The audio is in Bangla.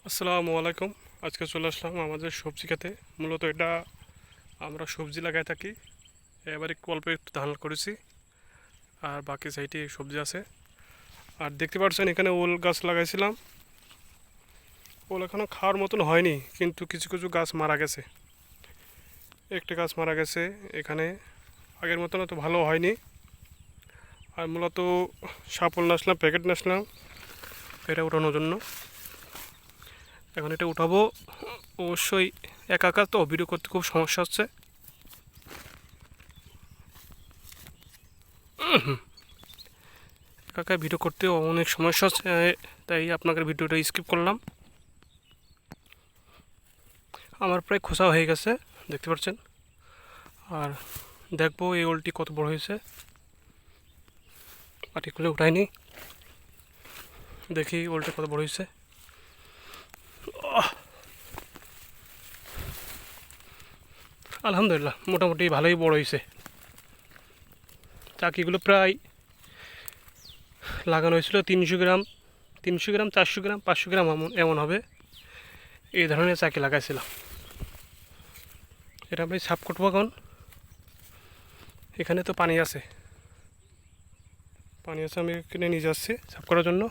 আসসালামু আলাইকুম। আজকে চলে আসলাম আমাদের সবজি খেতে। মূলত এটা আমরা সবজি লাগাই থাকি। এবার একটু অল্প একটু ধান করেছি, আর বাকি সাইডে সবজি আছে। আর দেখতে পাচ্ছেন এখানে ওল গাছ লাগাইছিলাম। ওল এখনও খাওয়ার মতন হয়নি, কিন্তু কিছু কিছু গাছ মারা গেছে। একটা গাছ মারা গেছে এখানে। আগের মতন তো ভালো হয়নি। আর মূলত সাপল নাসলাম, প্যাকেট নাসলাম এটা উঠানোর জন্য। এখন এটা উঠাবো। অবশ্যই একা একা তো ভিডিও করতে খুব সমস্যা হচ্ছে। একা একা ভিডিও করতে অনেক সমস্যা হচ্ছে, তাই আপনাদের ভিডিওটা স্কিপ করলাম। আমার প্রায় খোসা হয়ে গেছে, দেখতে পাচ্ছেন। আর দেখবো এই ওলটি কত বড় হয়েছে। মাটি খুলে উঠাইনি, দেখি ওলটা কত বড় হয়েছে। আলহামদুলিল্লাহ মোটামুটি ভালোই বড় হয়েছে। চাকিগুলো প্রায় লাগানো হয়েছিল 300 গ্রাম, 300 গ্রাম, 400 গ্রাম, 500 গ্রাম এমন এমন হবে। এই ধরনের চাকি লাগাইছিলাম। এটা আমি সাফ করবো এখন। এখানে তো পানি আছে, আমি এখানে নিয়ে যাচ্ছি সাফ করার জন্য।